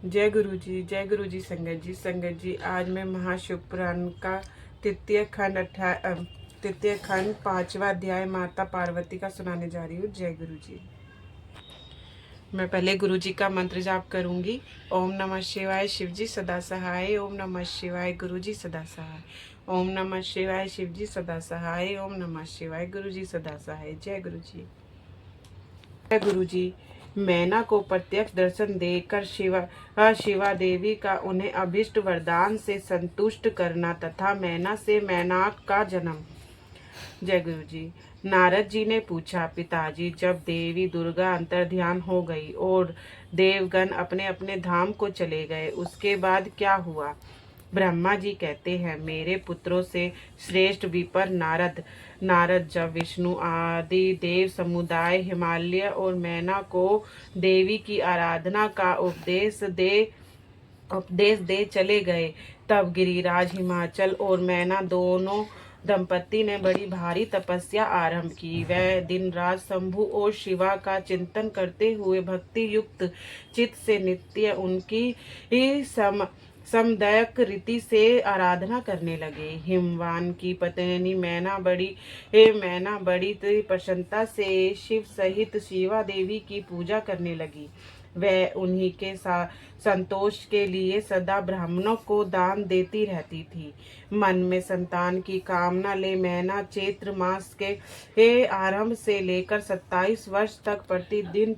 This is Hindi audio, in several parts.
जय गुरु जी संगत जी। आज मैं महाशिवपुराण का तृतीय खंड 5वां अध्याय माता पार्वती का सुनाने जा रही हूँ। जय गुरु जी। मैं पहले गुरु जी का मंत्र जाप करूंगी। ओम नमः शिवाय, शिव जी सदा सहाय। ओम नमः शिवाय, गुरु जी सदा सहाय। ओम नमः शिवाय, शिव जी सदा सहाय। ओम नमः शिवाय, गुरु जी सदा सहाय। जय गुरु जी। जय गुरु जी। मैना को प्रत्यक्ष दर्शन देकर शिवा देवी का उन्हें अभिष्ट वरदान से संतुष्ट करना तथा मैना से मैनाक का जन्म। जय गुरु जी। नारद जी ने पूछा, पिताजी, जब देवी दुर्गा अंतर्ध्यान हो गई और देवगण अपने अपने धाम को चले गए, उसके बाद क्या हुआ? ब्रह्मा जी कहते हैं, मेरे पुत्रों से श्रेष्ठ विपर नारद जब विष्णु आदि देव समुदाय हिमालय और मैना को देवी की आराधना का उपदेश दे चले गए, तब गिरिराज हिमाचल और मैना दोनों दंपति ने बड़ी भारी तपस्या आरंभ की। वह दिन रात शंभु और शिवा का चिंतन करते हुए भक्ति युक्त चित्त से नित्य उनकी ही समदयक रीति से आराधना करने लगे। हिमवान की पत्नी मैना बड़ी प्रसन्नता से शिव सहित शिवा देवी की पूजा करने लगी। वह उन्हीं के संतोष के लिए सदा ब्राह्मणों को दान देती रहती थी। मन में संतान की कामना ले मैना चैत्र मास के आरंभ से लेकर 27 वर्ष तक प्रतिदिन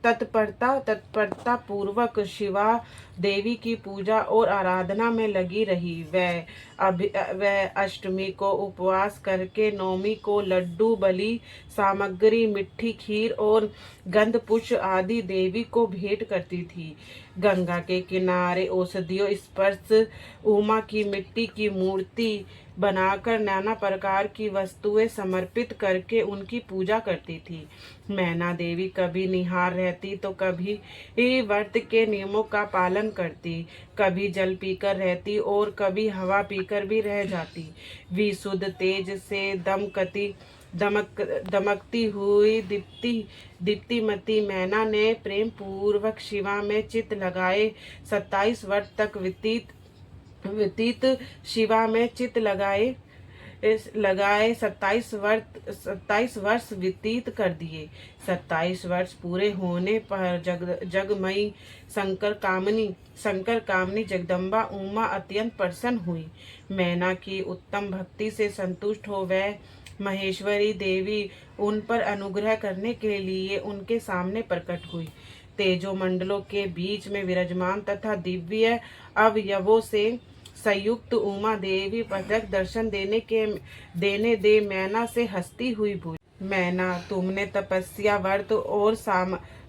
तत्परता पूर्वक शिवा देवी की पूजा और आराधना में लगी रही। वह अष्टमी को उपवास करके नवमी को लड्डू बलि सामग्री मिट्ठी खीर और गंध पुष्प आदि देवी को भेंट करती थी। गंगा के किनारे औषधियों स्पर्श उमा की मिट्टी की मूर्ति बनाकर नाना प्रकार की वस्तुएं समर्पित करके उनकी पूजा करती थी। मैना देवी कभी निहार रहती तो कभी व्रत के नियमों का पालन करती, कभी जल पीकर रहती और कभी हवा पीकर भी रह जाती। विशुद्ध तेज से दमकती हुई दीप्तिमती मैना ने प्रेम पूर्वक शिवा में चित लगाए 27 वर्ष तक व्यतीत शिवा में चित लगाए 27 वर्ष व्यतीत कर दिए। 27 वर्ष पूरे होने पर जगमयी शंकर कामनी जगदम्बा उमा अत्यंत प्रसन्न हुई। मैना की उत्तम भक्ति से संतुष्ट हो वह महेश्वरी देवी उन पर अनुग्रह करने के लिए उनके सामने प्रकट हुई। तेजो मंडलों के बीच में विराजमान तथा दिव्य अवयवों से संयुक्त उमा देवी प्रत्यक्ष दर्शन देने दे मैना से हंसती हुई बोली, मैना, तुमने तपस्या व्रत और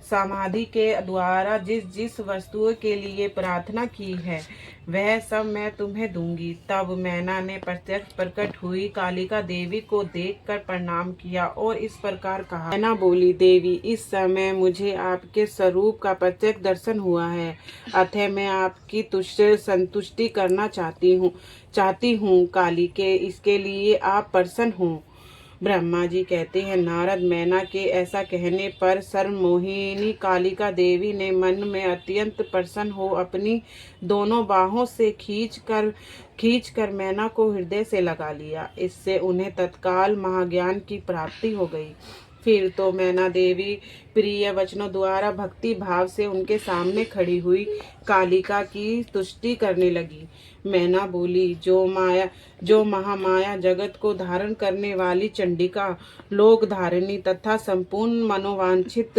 समाधि के द्वारा जिस वस्तुओं के लिए प्रार्थना की है वह सब मैं तुम्हें दूंगी। तब मैना ने प्रत्यक्ष प्रकट हुई कालिका देवी को देखकर प्रणाम किया और इस प्रकार कहा। मैना बोली, देवी, इस समय मुझे आपके स्वरूप का प्रत्यक्ष दर्शन हुआ है, अतः मैं आपकी संतुष्टि करना चाहती हूँ। कालिके, इसके लिए आप प्रसन्न हो। ब्रह्मा जी कहते हैं, नारद, मैना के ऐसा कहने पर सर्वमोहिनी कालिका देवी ने मन में अत्यंत प्रसन्न हो अपनी दोनों बाहों से खींचकर मैना को हृदय से लगा लिया। इससे उन्हें तत्काल महाज्ञान की प्राप्ति हो गई। फिर तो मैना देवी प्रिय वचनों द्वारा भक्ति भाव से उनके सामने खड़ी हुई कालिका की तुष्टि करने लगी। मैना बोली, जो महामाया जगत को धारण करने वाली चंडिका, लोक धारिणी तथा संपूर्ण मनोवांछित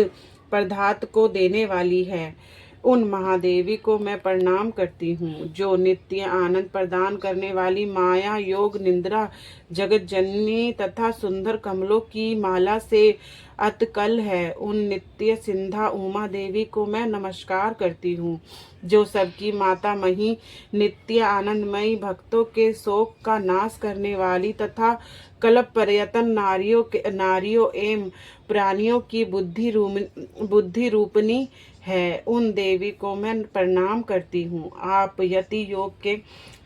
पदार्थ को देने वाली है, उन महादेवी को मैं प्रणाम करती हूँ। जो नित्य आनंद प्रदान करने वाली माया योग निद्रा जगत जननी तथा सुंदर कमलों की माला से अतकल है, उन नित्य सिंधा उमा देवी को मैं नमस्कार करती हूँ। जो सबकी माता मही, नित्य आनंदमयी, भक्तों के शोक का नाश करने वाली तथा कल्प पर्यटन नारियों एवं प्राणियों की बुद्धि रूपनी है, उन देवी को मैं प्रणाम करती हूँ। आप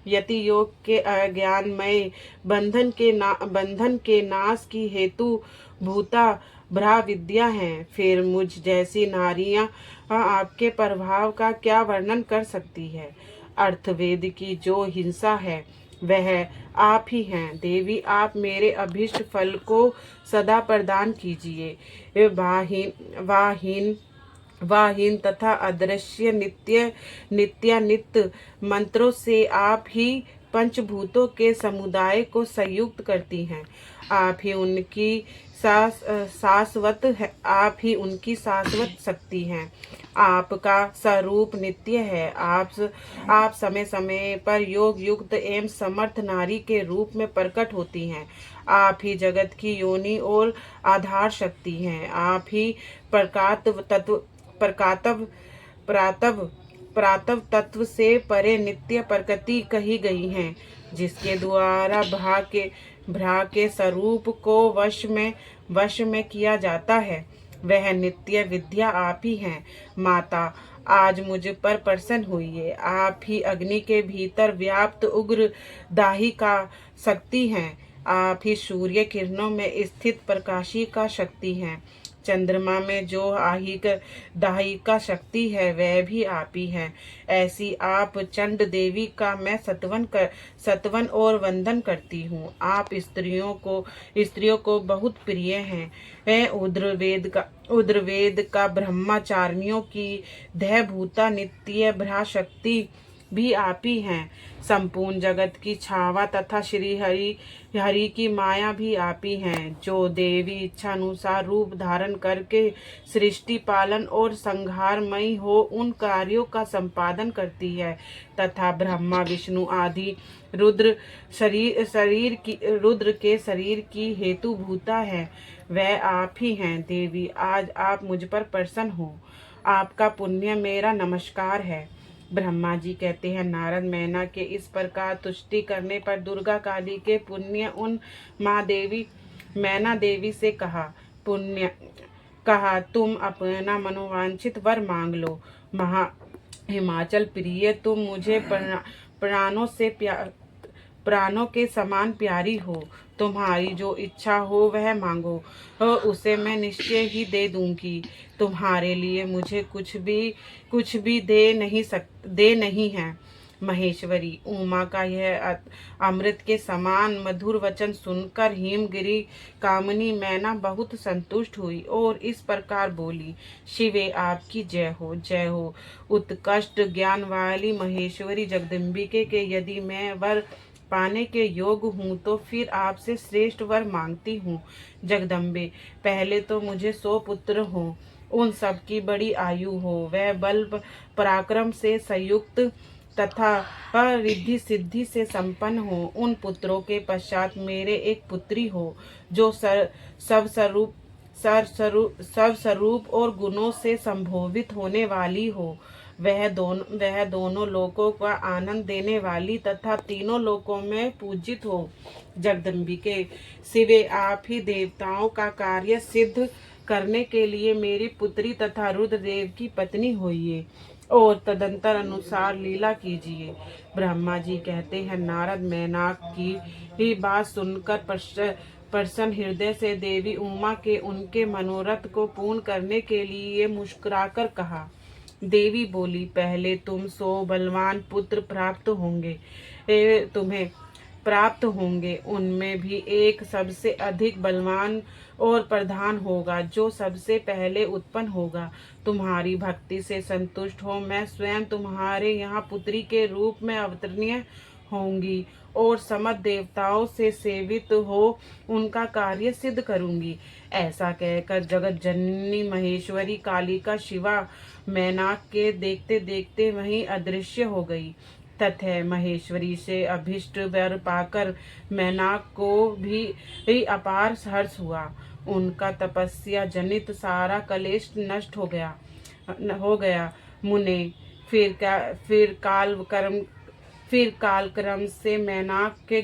यति योग के अज्ञानमय बंधन के नाश की हेतु भूता भ्रा विद्या हैं। फिर मुझ जैसी नारियां आपके प्रभाव का क्या वर्णन कर सकती है। अर्थवेद की जो हिंसा है वह आप ही हैं। देवी, आप मेरे अभीष्ट फल को सदा प्रदान कीजिए। वाहीन वाहीन तथा अदृश्य नित्यानित्य मंत्रों से आप ही पंचभूतों के समुदाय को संयुक्त करती हैं। आप ही उनकी शाश्वत है, आप ही उनकी शाश्वत शक्ति हैं। आपका स्वरूप नित्य है। आप समय समय पर योग युक्त एवं समर्थ नारी के रूप में प्रकट होती हैं। आप ही जगत की योनि और आधार शक्ति हैं। आप ही प्रकातव तत्व प्रकातव प्रातव प्रातव तत्व से परे नित्य प्रकृति कही गई हैं, जिसके द्वारा भ्रा के स्वरूप को वश में किया जाता है। वह नित्य विद्या आप ही हैं। माता, आज मुझ पर प्रसन्न हुई। आप ही अग्नि के भीतर व्याप्त उग्र दाही का शक्ति हैं। आप ही सूर्य किरणों में स्थित प्रकाशी का शक्ति हैं। चंद्रमा में जो दाही का शक्ति है वह भी आप ही है। ऐसी आप चंड देवी का मैं सत्वन और वंदन करती हूँ। आप स्त्रियों को बहुत प्रिय हैं। उद्रवेद का ब्रह्मचारिणियों की दहभूता नित्य भ्रा शक्ति भी आप ही हैं। संपूर्ण जगत की छावा तथा श्री हरि की माया भी आप ही हैं, जो देवी इच्छा अनुसार रूप धारण करके सृष्टि पालन और संहारमयी हो उन कार्यों का संपादन करती है, तथा ब्रह्मा विष्णु आदि रुद्र के शरीर की हेतुभूता है। वह आप ही हैं। देवी, आज आप मुझ पर प्रसन्न हो। आपका पुण्य मेरा नमस्कार है। ब्रह्मा जी कहते हैं, नारद मैना के इस प्रकार तुष्टि करने पर दुर्गा काली के पुण्य उन माँ देवी मैना देवी से कहा तुम अपना मनोवांछित वर मांग लो। हिमाचल प्रिय, तुम मुझे प्राणों के समान प्यारी हो। तुम्हारी जो इच्छा हो वह मांगो, उसे मैं निश्चय ही दे दूंगी। तुम्हारे लिए मुझे कुछ भी दे नहीं है। महेश्वरी, उमा का यह अमृत के समान मधुर वचन सुनकर हिमगिरी कामनी मैना बहुत संतुष्ट हुई और इस प्रकार बोली, शिवे आपकी जय हो, जय हो। उत्कृष्ट ज्ञान वाली महेश्वरी जगदम्बिके के यदि मैं वर पाने के योग हूँ तो फिर आपसे श्रेष्ठ वर मांगती हूँ। जगदम्बे, पहले तो मुझे 100 पुत्र हो, उन सब की बड़ी आयु हो, वह बल पराक्रम से संयुक्त तथा रिद्धि सिद्धि से संपन्न हो। उन पुत्रों के पश्चात मेरे एक पुत्री हो, जो सब स्वरूप और गुणों से संभोवित होने वाली हो। वह दोनों लोकों का आनंद देने वाली तथा तीनों लोकों में पूजित हो। जगदम्बिके, शिवे आप ही देवताओं का कार्य सिद्ध करने के लिए मेरी पुत्री तथा रुद्रदेव की पत्नी होइए और तदंतर अनुसार लीला कीजिए। ब्रह्मा जी कहते हैं, नारद मैनाक की बात सुनकर प्रसन्न हृदय से देवी उमा के उनके मनोरथ को पूर्ण करने के लिए मुस्कुराकर कहा। देवी बोली, पहले तुम 100 बलवान पुत्र तुम्हें प्राप्त होंगे। उनमें भी एक सबसे अधिक बलवान और प्रधान होगा, जो सबसे पहले उत्पन्न होगा। तुम्हारी भक्ति से संतुष्ट हो मैं स्वयं तुम्हारे यहाँ पुत्री के रूप में अवतरणीय होंगी और समस्त देवताओं से सेवित हो उनका कार्य सिद्ध करूंगी। ऐसा कहकर जगत जननी महेश्वरी कालिका शिवा मैनाक के देखते देखते वहीं अदृश्य हो गई। तथा महेश्वरी से अभिष्ट वर पाकर मैनाक को भी अपार हर्ष हुआ। उनका तपस्या जनित सारा कलेश नष्ट हो गया। मुने फिर कालक्रम से मैनाक के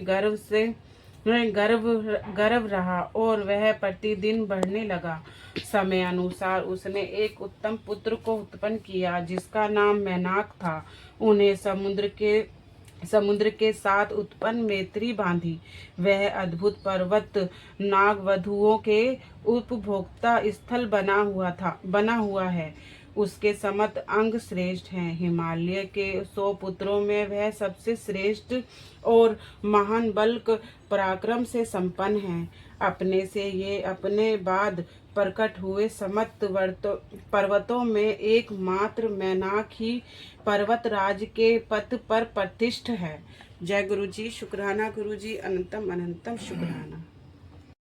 गर्भ रहा और वह प्रतिदिन बढ़ने लगा। समय अनुसार उसने एक उत्तम पुत्र को उत्पन्न किया, जिसका नाम मैनाक था। उन्हें समुद्र के समुद्र के साथ उत्पन्न मैत्री बांधी। वह अद्भुत पर्वत नागवधुओं के उपभोक्ता स्थल बना हुआ है। उसके समस्त अंग श्रेष्ठ हैं। हिमालय के 100 पुत्रों में वह सबसे श्रेष्ठ और महान बल पराक्रम से संपन्न है। अपने से ये अपने बाद प्रकट हुए समस्त पर्वतों में एकमात्र मैनाक ही पर्वत राज के पद पर प्रतिष्ठ है। जय गुरु जी, शुक्राना गुरु जी, अनंतम अनंतम शुक्राना।